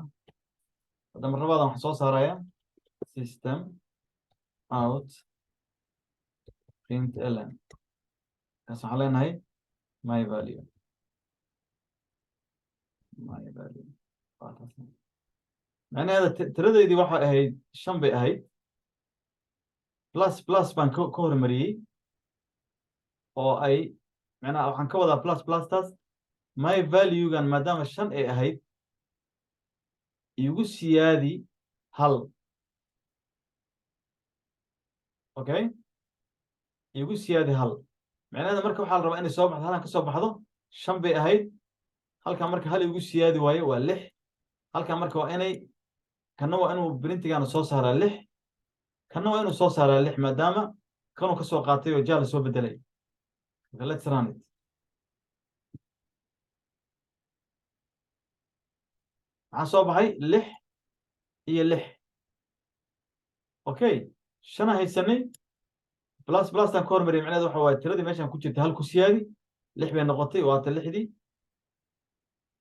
hadda mar labaad waxaan soo saaraya system out print ln kaas waxaan leenahay my value macnaheeda tiradeydii waxay ahayd 5 bay ahayd plus baan ka hormariyey oo ay macnaha waxaan ka wadaa plus taas my valuegan maadaama 5 ay ahayd igu siyaadi 1 okay igu siyaadi 1 macnaheeda marka waxaa la rabaa inay soo baxdo halan ka soo baxdo 5 bay ahayd halkan marka hal igu siyaadi waayo waa 6 halkan marka waa inay kana waa inuu printigaana soo saaraa 6 kana waa inuu soo saaraa 6 maadaama kanuu ka soo qaatay oo jaal soo bedelay let's run it maxaa soo baxay 6 iyo 6 okay شنا هيسني بلاس بلاس تان كورمري معناه waxa way tiradii meeshan ku jirta hal ku siyaadi 6 bay noqotay waa ta 6dii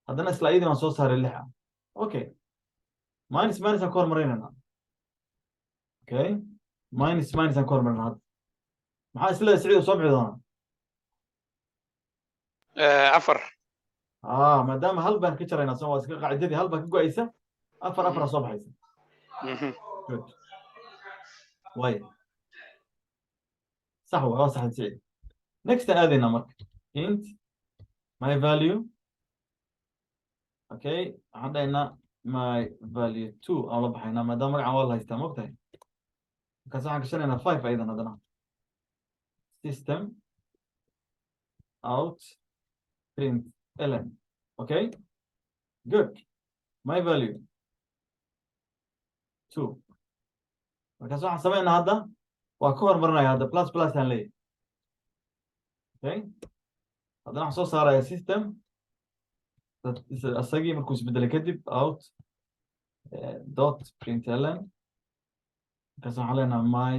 haddana isla iyadii aan soo saaray 6 okay minus minus aan kormarayna okay minus minus aan kormarayna hadda maxaa isla siciid soo bixi doona afar maadaama hal baan ka jarayna soo waa iska qaacidadii hal baan ka go'aysa afar afar soo baxaysa good way صح waa sax siciid next aadayna marka int my value okay waxaan dhahaynaa my value 2 aan la baxaynaa maadaama magacan waa la haystaa ma ogtahay markaas waxaan gashanaynaa 5 aydan haddana system out print ln okay good my value 2 markaas waxaan samaynaa hadda waa ka hormarinaya hadda plus plus aan leeyahay okay haddana waxaan soo saaraya system asagii markuu isbedelay kadib out dot println markaas waxaan leenahay my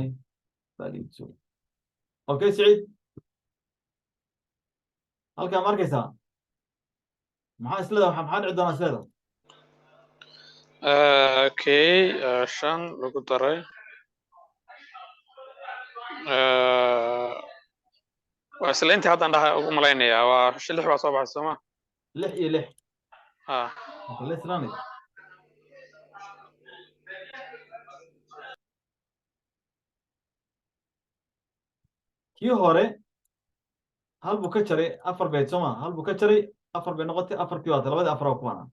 value 2 okay سعيد halkaa ma arkaysaa maxaa isleedahay maxaa dhici doonaa isleedahay okay 5 lagu daray waa isla intii haddan dhahay ugu malaynayaa waa 6 baa soo baxay sooma 6 iyo 6 let's run it kii hore hal buu ka jaray 4 bay sooma hal buu ka jaray 4 bay noqotay 4 kii waa labadii 4 oo kuwana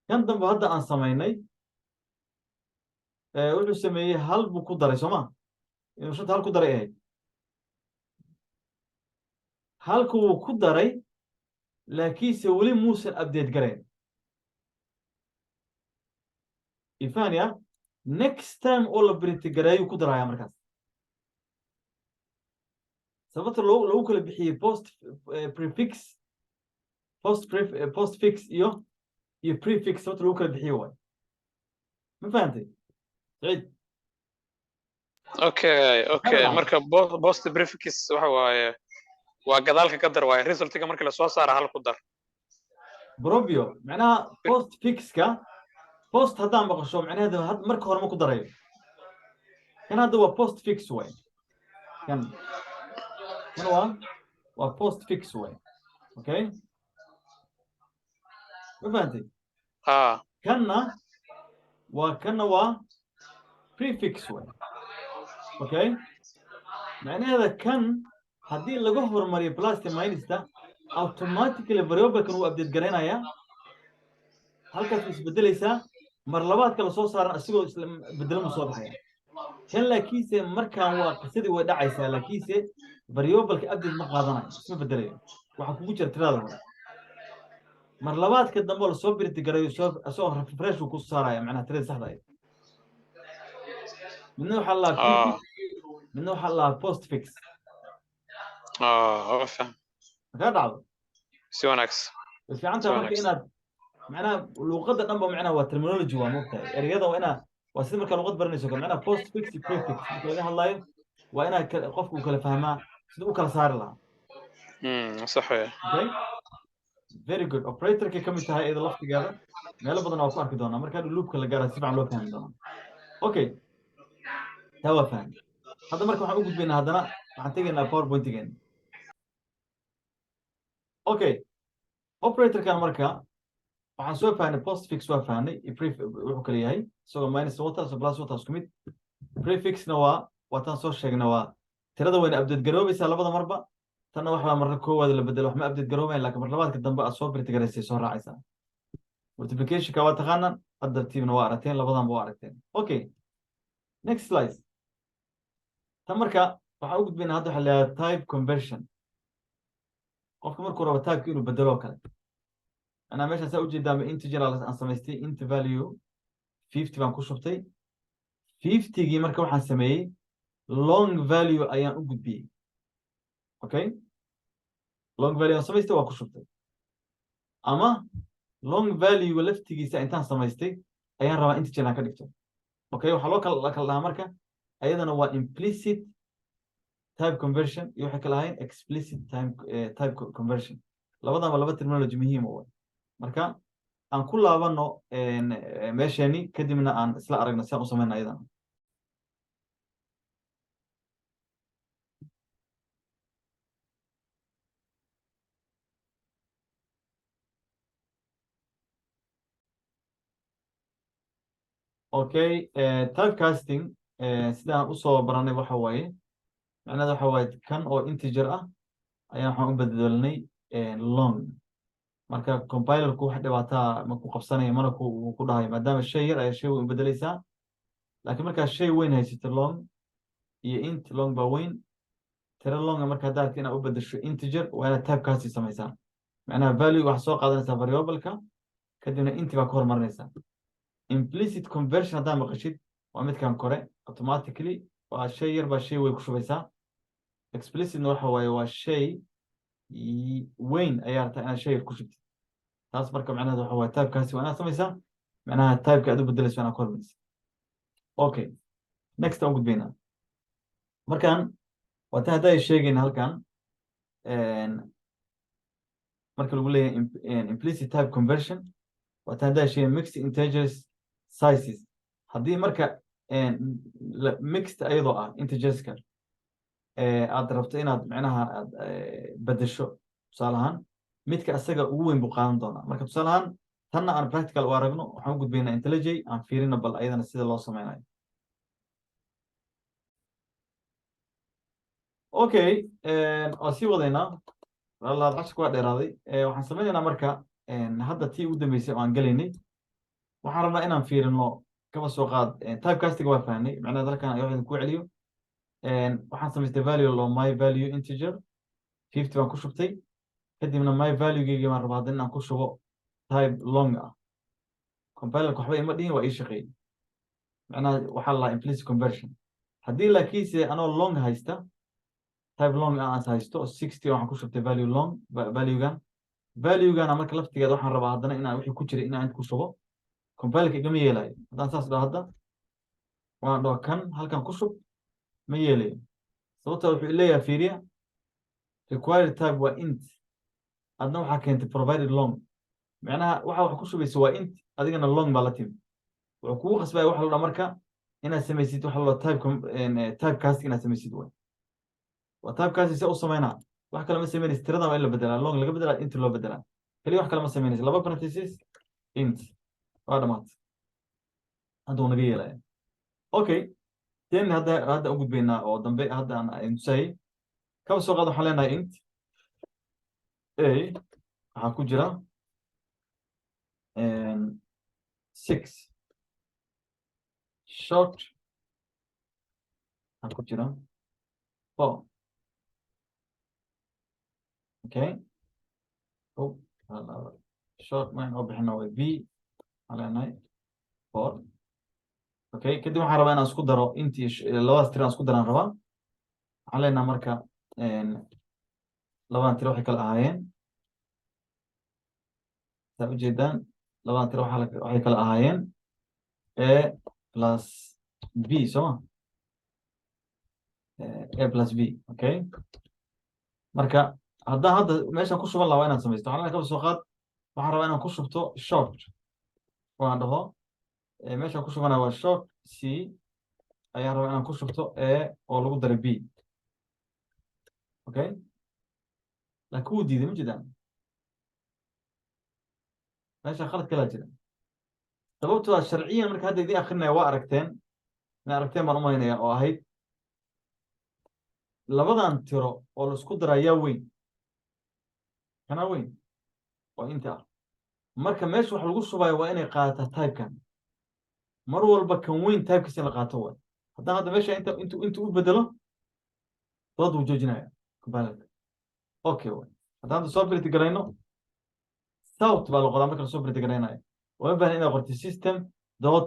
kan dambe hadda aan samaynay wuxuu sameeyey hal buu ku daray sooma inuu shanta hal ku daray ahayd halku wuu ku daray laakiinse weli muusan update garayn ifania next time oo la print gareeyo ku daraya markaas sababta lagu kala bixiyey postfix iyo prefix sababta lagu kala bixiyo waay ma fahantay saciid okay marka post prefix waxa waaye waa gadaalka ka dar waaye resultiga markii la soo saara hal ku dar probio macnaha postfixka post haddaan maqasho macnaheedu marka hore ma ku darayo kan hadda waa postfix waay kan waa postfix waay okay ma fahantay kanna waa prefix way okay macnaheeda kan haddii laga hormariyo plus minusta automatically variable kan uu update garaynaya halkaas uu isbedelaysaa mar labaad kala soo saaran asigoo isla bedelmo soo baxaya kan laakiinse markaan waa qisadii way dhacaysaa laakiinse variable ka update ma qaadanayo isma bedelayo waxa kugu jira tirada hore mar labaadka dambe la soo birti garayo soo refresh uu ku saaraya macnaha tirada saxda ah midna waxa la midna waxa la postfix faham ka dhacdo si wanaagsan bas fiicanta marka inaad macnaha luqadda dhanba macnaha waa terminology waa moogtahay ereyada waa inaa waa sida marka luqad baranayso kale macnaha postfix iyo prefix marka laga hadlayo waa inaa qofku kala fahmaa sida u kala saari lahaa صح okay very good operator ka kamid tahay iyada laftigeeda meelo badan oo ku arki doonaa marka loopka la gaaro si fiican loo fahmi doonaa okay taa waa fahmi hadda marka waxaan u gudbaynaa haddana waxaan tegaynaa powerpoint-geena okay operator-kan marka waxaan soo fahnay postfix waa fahnay wuxuu kala yahay isagoo minus wata so plus wata isku mid prefixna waa tan soo sheegna waa tirada wayna update garoobaysaa labada marba tanna waxaa marna koowaad la bedelo wax ma update garoobayn laakiin mar labaadka dambe aad soo birti garaysay soo raacaysaa multiplication-ka waa taqaanaan addartiibna waa aragteen labadanba waa aragteen okay next slide tan marka waxaan u gudbaynaa hadda waxa la yidhahdaa type conversion qofka markuu rabo type inuu bedelo kale anaa meeshaan saa ujeedaa ma integer aan samaystay int value 50 baan ku shubtay 50gii marka waxaan sameeyey long value ayaan u gudbiyey okay long value aan samaystay waa ku shubtay ama long value laftigiisa intaan samaystay ayaan rabaa integer aan ka dhigto okay waxaa loo kala dhahaa marka ayadana waa implicit type conversion iyo waxay kala ahayn explicit type conversion labadaba laba terminology muhiim ah marka aan ku laabano meeshani kadibna aan isla aragno si aan u samayno ayadana okay typecasting sidaan usoo baranay waxa waaye macnaheeda waxa waaye kan oo integer ah ayaa waxaan u bedelnay long marka compilerku wax dhibaataa ma ku qabsanaya mana ku dhahayo maadaama shay yar ayaa shay weyn u bedelaysaa laakiin markaa shay weyn haysato long iyo int long baa weyn tiro longa marka haddaad rabto inaad u bedesho integer waa inaad typecasting samaysaa macnaha value waxaa soo qaadanaysaa variableka kadibna inti baa ka hormarinaysaa implicit conversion haddaad maqashid waa midkan kore automatically waa shay yar baa shay weyn ku shubaysaa explicitna waxa waaye waa shay weyn ayaa rabtaa inaad shay yar ku shubtid taas marka macnaheedu waxa waaye typecasting waa inaad samaysaa macnaha typeka aad u bedelayso inaad ka hormarisa okay next aan gudbaynaa markan waata haddaa sheegayna halkan marka lagu leeyahay implicit type conversion waata haddaa sheegay mixed integers sizes haddii marka mixed ayadoo ah integerska aad rabto inaad macnaha aad bedesho tusaale ahaan midka asaga ugu weyn buu qaadan doonaa marka tusaale ahaan tanna aan practical u aragno waxaan u gudbaynaa IntelliJ aan fiirino bal ayadana sida loo sameynayo okay waa sii wadaynaa walaalaad cashirka waa dheeraaday waxaan sameynaynaa marka hadda tii ugu dambeysay oo aan gelaynay waxaan rabnaa inaan fiirino kaba soo qaad typecasting waa fahnay macnaheed halkan ayaa waxaan ku celiyo waxaan samaystay value loo my value integer 50 baan ku shubtay kadibna my value-geyga baan rabaa hadda inaan ku shubo type long ah compilerka waxba ima dhihin waa ii shaqeeyey macnaha waxaa la implicit conversion haddii laakiinse anoo long haysta type long aan haysto 60 waxaan ku shubtay value long value-gan marka laftigeeda waxaan rabaa haddana inaan wixii ku jiray inaan ku shubo compilerka igama yeelayo haddaan saas dhaho hadda waan dhaho kan halkan ku shub ma yeelayo sababta wuxuu leeyahay fiiriya required type waa int adna waxaa keentay provided long macnaha waxa wax ku shubaysa waa int adigana long baa la timi wuxuu kugu khasbaya waxa la dhaha marka inaad samaysid waxa la typecasting inaad samaysid way waa typecasting si u sameynaa wax kale ma sameynaysid tirada waa in la bedelaa long laga bedelaa int loo bedelaa kaliya wax kale ma sameynaysid laba parentheses int waa dhamaatay hadda uu naga yeelaya okay ten hadda u gudbaynaa oo dambe hadda aan tusayay kaba soo qaad waxaan leenahay int a waxaa ku jira 6 short waxaa ku jira 4 okay short main oo bixina way b waxaan leenahay 4 okay kadib waxaan rabaa inaan isku daro intii labadaas tiro aan isku daraan rabaa waxaan leenahay marka labadan tiro waxay kala ahaayeen saa ujeedaan labadan tiro waxay kala ahaayeen a plus b sooma a plus b okay marka haddaan hadda meeshaan ku shuban lahaa waa inaan samaysto waxaan kaba soo qaad waxaan rabaa inaan ku shubto short waan dhaho meeshaan ku shubana waa short c ayaan rabaa inaan ku shubto a oo lagu daray b okay laakiin wuu diiday ma jiraan meesha khalad kalaa jira sababtoo ah sharciyan marka hadda idiin akrinaya waa aragteen ma aragteen baan u maynaya oo ahayd labadan tiro oo la isku dara ayaa weyn kana weyn oo inta ah marka meesha wax lagu shubayo waa inay qaadataa typekan mar walba kan weyn typekiisa in la qaato way haddaan hadda meesha intu u bedelo dood wuu joojinaya compilerka okay way haddaan hadda soo print garayno south baa la qoraa marka la soo print garaynayo waa baahan inaad qortid system dot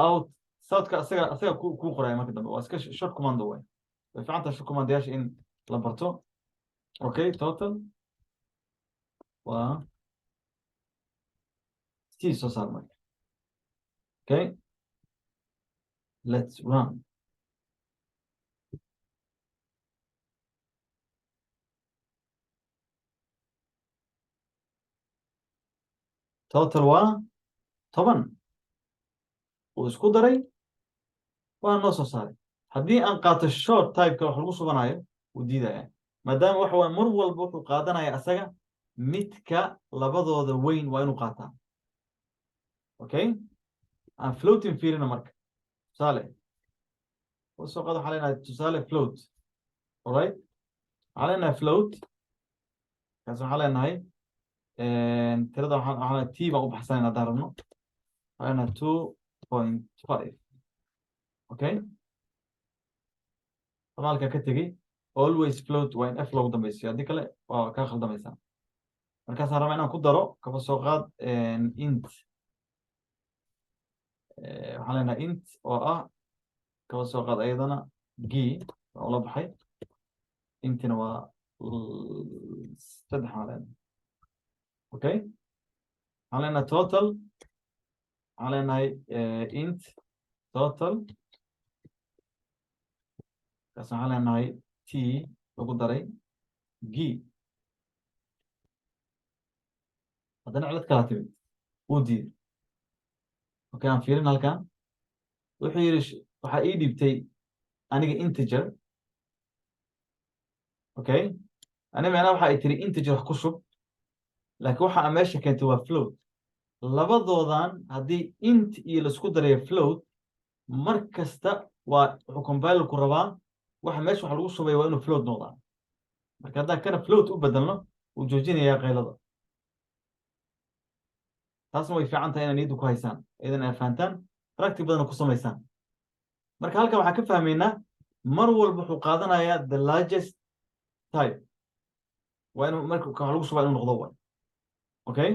out southka asaga ku qoraya marka dambe waa iska short command way way fiicanta short command yaasha in la barto okay total waa sii soo saar marka okay let's run total waa 10 uu isku daray waa noo soo saaray haddii aan qaato short type-ka wax lagu subanayo wuu diidaya maadaama waxa waa mar walba wuxuu qaadanaya asaga midka labadooda weyn waa inuu qaataa okay aan floating fiirina marka tusaale soo qaado waxaa leenahay tusaale float alright waxaa leenahay float kaas waxaa leenahay tirada waxaa t baan u baxsanayn haddaan rabno waxaa leenahay 2.5 okay samaalka ka tegey always float waa in f loogu dambaysiyo haddii kale waa kaa khaldamaysaa markaasaan rabaa inaan ku daro kaba soo qaad int waxaan leenahay int oo ah kaba soo qaad ayadana g oo la baxay intina waa 3 waxaan leenahay okay waxaan leenahay total waxaan leenahay int total kaas waxaan leenahay t lagu daray g haddana cilad kala timid wuu diiday okay aan fiirin halkan wuxuu yidhi waxaa ii dhibtay aniga integer okay ani macnaha waxa ay tiri integer wax ku shub laakiin waxa aan meesha keentay waa float labadoodan haddii int iyo laisku darayo float mar kasta waa wuxuu compilerku rabaa waxa meesha wax lagu shubaya waa inuu float noqdaa marka haddaan kana float u bedelno wuu joojinayaa qaylada taasna way fiican tahay inaa niyaddu ku haysaan idan ay fahantaan practic badan ku samaysaan marka halkan waxaan ka fahmaynaa mar walba wuxuu qaadanayaa the largest type waa inuu marka wax lagu shubaa inuu noqdo waa okay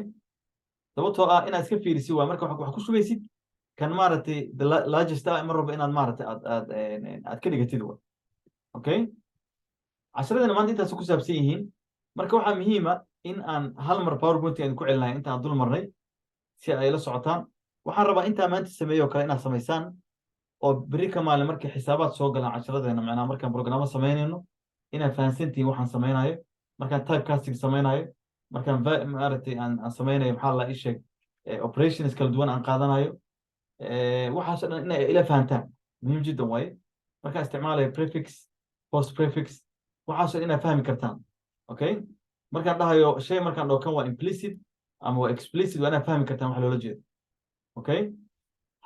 sababtoo ah inaad iska fiirisid waa marka wax ku shubaysid kan maaragtay the largest ah mar walba inaad maaragtay aad ka dhigatid waa okay casharadana maanta intaas ku saabsan yihiin marka waxaa muhiima in aan hal mar powerpoint aan ku celinahay inta aan dul marnay si ay la socotaan waxaan rabaa intaa maanta sameeyo kale inaad samaysaan oo beri ka maalin markay xisaabaad soo galaan casharadeena macnaha markaan programmo samaynayno inaad fahansantihiin waxaan samaynayo markaan typecasting samaynayo markaan maaragtay aan samaynayo maxaa la ii sheeg operations kala duwan aan qaadanayo waxaasoo dhan inay ila fahantaan muhiim jiddan waaye markaan isticmaalayo prefix post prefix waxaasoo dhan inaad fahmi kartaan okay markaan dhahayo shay markaan dhaho kan waa implicit ama waa explicit waa inaad fahmi kartaan wax loola jeedo okay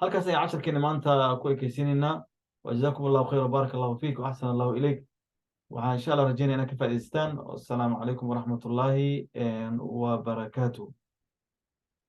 halkaas ayaan casharkeena maanta ku ekeysiinaynaa wajazakum allahu khayr wabaarak allahu fiik waaxsan allahu ilayk waxaan insha allah rajeynaya inaad ka faa'idaystaan wassalaamu calaykum waraxmatullaahi wabarakaatuh